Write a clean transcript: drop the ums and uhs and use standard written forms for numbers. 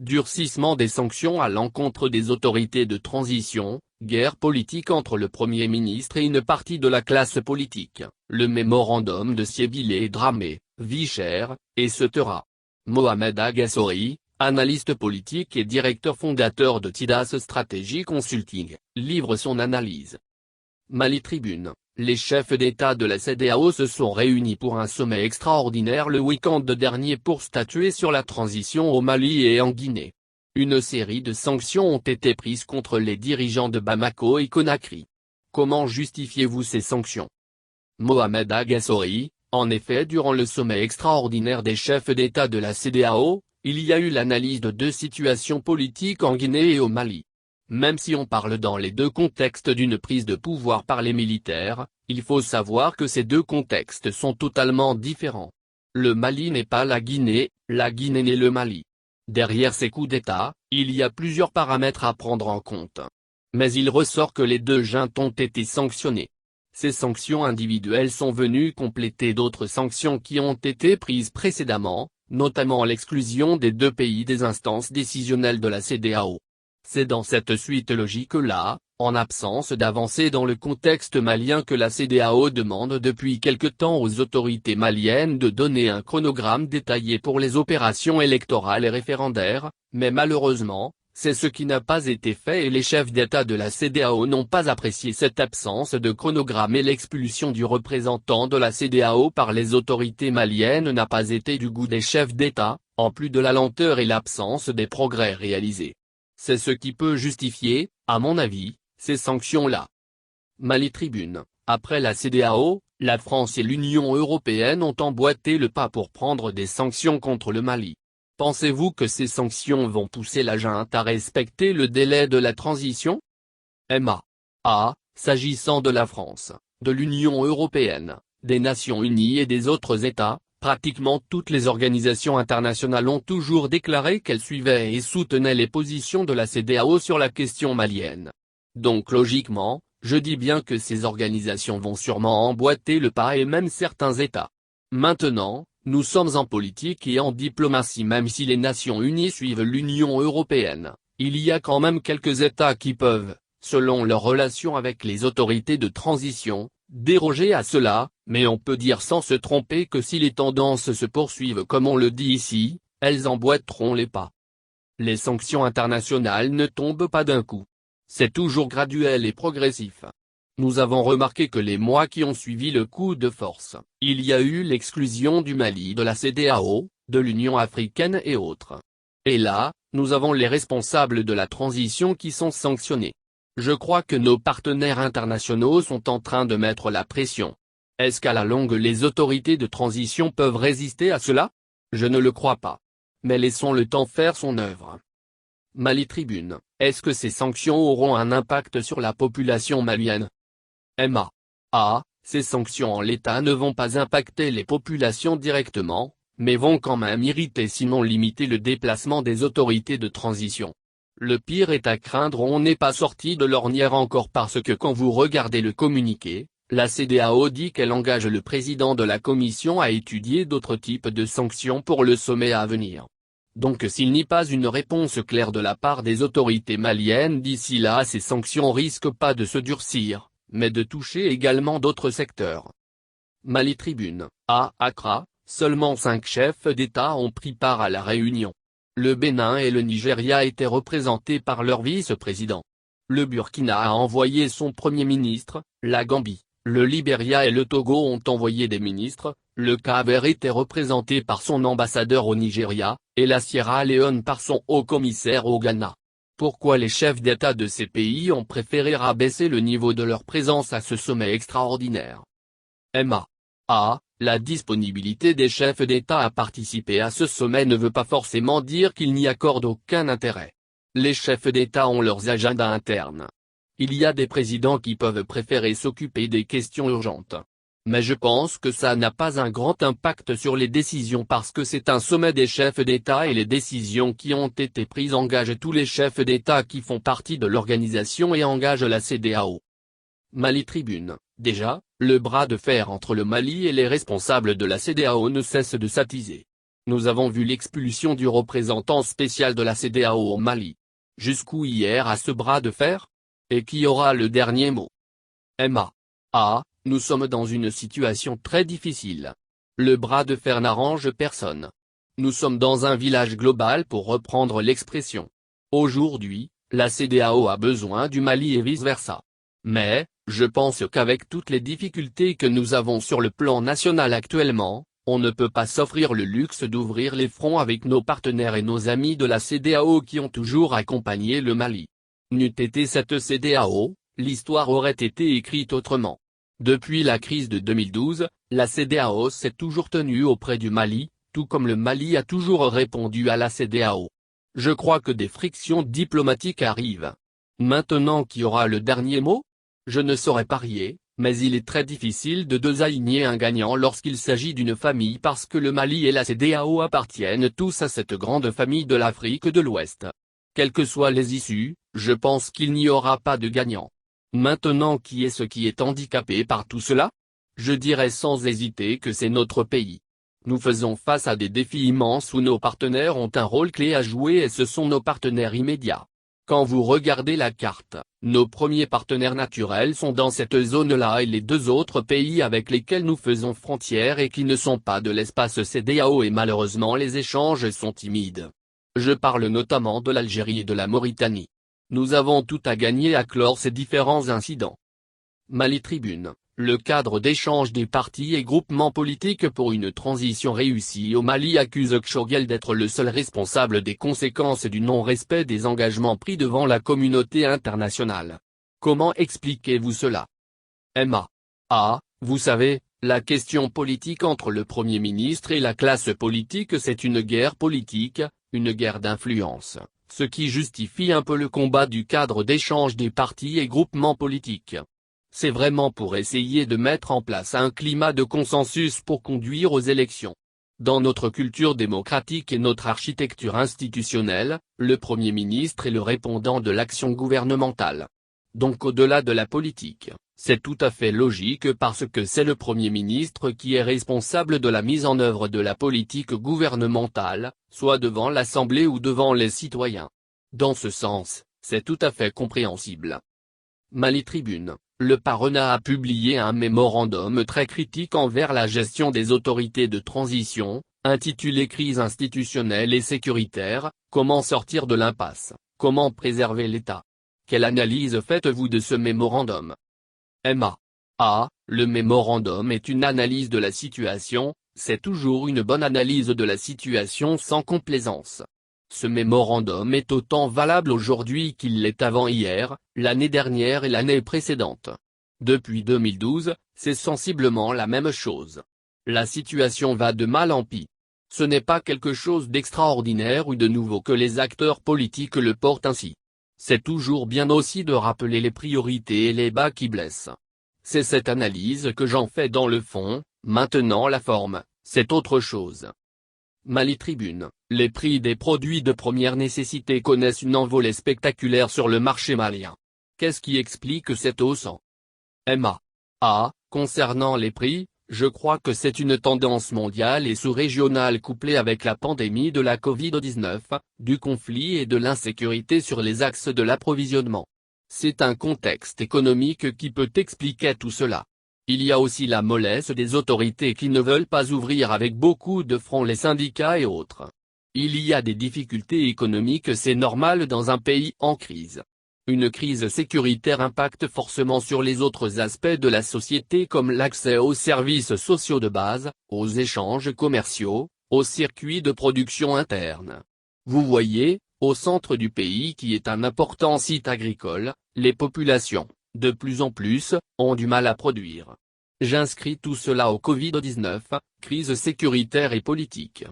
durcissement des sanctions à l'encontre des autorités de transition, guerre politique entre le Premier ministre et une partie de la classe politique, le mémorandum de Siebil est Dramé, Vicher, etc. Mohamed Agassori, analyste politique et directeur fondateur de Tidas Strategy Consulting, livre son analyse. Mali Tribune, les chefs d'État de la CEDEAO se sont réunis pour un sommet extraordinaire le week-end dernier pour statuer sur la transition au Mali et en Guinée. Une série de sanctions ont été prises contre les dirigeants de Bamako et Conakry. Comment justifiez-vous ces sanctions? Mohamed Agassori, en effet durant le sommet extraordinaire des chefs d'État de la CEDEAO, il y a eu l'analyse de deux situations politiques en Guinée et au Mali. Même si on parle dans les deux contextes d'une prise de pouvoir par les militaires, il faut savoir que ces deux contextes sont totalement différents. Le Mali n'est pas la Guinée n'est le Mali. Derrière ces coups d'État, il y a plusieurs paramètres à prendre en compte. Mais il ressort que les deux juntes ont été sanctionnées. Ces sanctions individuelles sont venues compléter d'autres sanctions qui ont été prises précédemment, notamment l'exclusion des deux pays des instances décisionnelles de la CEDEAO. C'est dans cette suite logique-là, en absence d'avancée dans le contexte malien que la CEDEAO demande depuis quelque temps aux autorités maliennes de donner un chronogramme détaillé pour les opérations électorales et référendaires, mais malheureusement, c'est ce qui n'a pas été fait et les chefs d'État de la CEDEAO n'ont pas apprécié cette absence de chronogramme et l'expulsion du représentant de la CEDEAO par les autorités maliennes n'a pas été du goût des chefs d'État, en plus de la lenteur et l'absence des progrès réalisés. C'est ce qui peut justifier, à mon avis, ces sanctions-là. Mali Tribune, après la CEDEAO, la France et l'Union européenne ont emboîté le pas pour prendre des sanctions contre le Mali. Pensez-vous que ces sanctions vont pousser la junte à respecter le délai de la transition? S'agissant de la France, de l'Union européenne, des Nations unies et des autres États, pratiquement toutes les organisations internationales ont toujours déclaré qu'elles suivaient et soutenaient les positions de la CEDEAO sur la question malienne. Donc logiquement, je dis bien que ces organisations vont sûrement emboîter le pas et même certains États. Maintenant, nous sommes en politique et en diplomatie même si les Nations unies suivent l'Union européenne, il y a quand même quelques États qui peuvent, selon leurs relations avec les autorités de transition, déroger à cela, mais on peut dire sans se tromper que si les tendances se poursuivent comme on le dit ici, elles emboîteront les pas. Les sanctions internationales ne tombent pas d'un coup. C'est toujours graduel et progressif. Nous avons remarqué que les mois qui ont suivi le coup de force, il y a eu l'exclusion du Mali de la CEDEAO, de l'Union africaine et autres. Et là, nous avons les responsables de la transition qui sont sanctionnés. Je crois que nos partenaires internationaux sont en train de mettre la pression. Est-ce qu'à la longue les autorités de transition peuvent résister à cela? Je ne le crois pas. Mais laissons le temps faire son œuvre. Mali Tribune, est-ce que ces sanctions auront un impact sur la population malienne? Ces sanctions en l'état ne vont pas impacter les populations directement, mais vont quand même irriter sinon limiter le déplacement des autorités de transition. Le pire est à craindre, on n'est pas sorti de l'ornière encore parce que quand vous regardez le communiqué, la CEDEAO dit qu'elle engage le président de la commission à étudier d'autres types de sanctions pour le sommet à venir. Donc s'il n'y a pas une réponse claire de la part des autorités maliennes d'ici là, ces sanctions risquent pas de se durcir, mais de toucher également d'autres secteurs. Mali Tribune, à Accra, seulement 5 chefs d'État ont pris part à la réunion. Le Bénin et le Nigeria étaient représentés par leur vice-président. Le Burkina a envoyé son premier ministre, la Gambie, le Libéria et le Togo ont envoyé des ministres, le Cap-Vert était représenté par son ambassadeur au Nigeria, et la Sierra Leone par son haut-commissaire au Ghana. Pourquoi les chefs d'État de ces pays ont préféré rabaisser le niveau de leur présence à ce sommet extraordinaire? La disponibilité des chefs d'État à participer à ce sommet ne veut pas forcément dire qu'ils n'y accordent aucun intérêt. Les chefs d'État ont leurs agendas internes. Il y a des présidents qui peuvent préférer s'occuper des questions urgentes. Mais je pense que ça n'a pas un grand impact sur les décisions parce que c'est un sommet des chefs d'État et les décisions qui ont été prises engagent tous les chefs d'État qui font partie de l'organisation et engagent la CEDEAO. Mali Tribune, déjà, le bras de fer entre le Mali et les responsables de la CEDEAO ne cesse de s'attiser. Nous avons vu l'expulsion du représentant spécial de la CEDEAO au Mali. Jusqu'où hier à ce bras de fer? Et qui aura le dernier mot? Emma. Ah, nous sommes dans une situation très difficile. Le bras de fer n'arrange personne. Nous sommes dans un village global pour reprendre l'expression. Aujourd'hui, la CEDEAO a besoin du Mali et vice-versa. Mais, je pense qu'avec toutes les difficultés que nous avons sur le plan national actuellement, on ne peut pas s'offrir le luxe d'ouvrir les fronts avec nos partenaires et nos amis de la CEDEAO qui ont toujours accompagné le Mali. N'eût été cette CEDEAO, l'histoire aurait été écrite autrement. Depuis la crise de 2012, la CEDEAO s'est toujours tenue auprès du Mali, tout comme le Mali a toujours répondu à la CEDEAO. Je crois que des frictions diplomatiques arrivent. Maintenant qui aura le dernier mot? Je ne saurais parier, mais il est très difficile de désigner un gagnant lorsqu'il s'agit d'une famille parce que le Mali et la CEDEAO appartiennent tous à cette grande famille de l'Afrique de l'Ouest. Quelles que soient les issues, je pense qu'il n'y aura pas de gagnant. Maintenant qui est-ce qui est handicapé par tout cela? Je dirais sans hésiter que c'est notre pays. Nous faisons face à des défis immenses où nos partenaires ont un rôle clé à jouer et ce sont nos partenaires immédiats. Quand vous regardez la carte, nos premiers partenaires naturels sont dans cette zone-là et les deux autres pays avec lesquels nous faisons frontière et qui ne sont pas de l'espace CEDEAO et malheureusement les échanges sont timides. Je parle notamment de l'Algérie et de la Mauritanie. Nous avons tout à gagner à clore ces différents incidents. Mali Tribune, le cadre d'échange des partis et groupements politiques pour une transition réussie au Mali accuse Kshogel d'être le seul responsable des conséquences du non-respect des engagements pris devant la communauté internationale. Comment expliquez-vous cela? Emma. Ah, vous savez, la question politique entre le Premier ministre et la classe politique c'est une guerre politique, une guerre d'influence. Ce qui justifie un peu le combat du cadre d'échange des partis et groupements politiques. C'est vraiment pour essayer de mettre en place un climat de consensus pour conduire aux élections. Dans notre culture démocratique et notre architecture institutionnelle, le Premier ministre est le répondant de l'action gouvernementale. Donc au-delà de la politique, c'est tout à fait logique parce que c'est le Premier ministre qui est responsable de la mise en œuvre de la politique gouvernementale, soit devant l'Assemblée ou devant les citoyens. Dans ce sens, c'est tout à fait compréhensible. Mali Tribune, le Parena a publié un mémorandum très critique envers la gestion des autorités de transition, intitulé Crise institutionnelle et sécuritaire, comment sortir de l'impasse, comment préserver l'État. Quelle analyse faites-vous de ce mémorandum? Emma. Ah, le mémorandum est une analyse de la situation, c'est toujours une bonne analyse de la situation sans complaisance. Ce mémorandum est autant valable aujourd'hui qu'il l'est avant-hier, l'année dernière et l'année précédente. Depuis 2012, c'est sensiblement la même chose. La situation va de mal en pis. Ce n'est pas quelque chose d'extraordinaire ou de nouveau que les acteurs politiques le portent ainsi. C'est toujours bien aussi de rappeler les priorités et les bas qui blessent. C'est cette analyse que j'en fais dans le fond, maintenant la forme, c'est autre chose. Mali Tribune, les prix des produits de première nécessité connaissent une envolée spectaculaire sur le marché malien. Qu'est-ce qui explique cette hausse? Emma. Ah, concernant les prix, je crois que c'est une tendance mondiale et sous-régionale couplée avec la pandémie de la Covid-19, du conflit et de l'insécurité sur les axes de l'approvisionnement. C'est un contexte économique qui peut expliquer tout cela. Il y a aussi la mollesse des autorités qui ne veulent pas ouvrir avec beaucoup de front les syndicats et autres. Il y a des difficultés économiques, c'est normal dans un pays en crise. Une crise sécuritaire impacte forcément sur les autres aspects de la société comme l'accès aux services sociaux de base, aux échanges commerciaux, aux circuits de production interne. Vous voyez, au centre du pays qui est un important site agricole, les populations, de plus en plus, ont du mal à produire. J'inscris tout cela au Covid-19, crise sécuritaire et politique.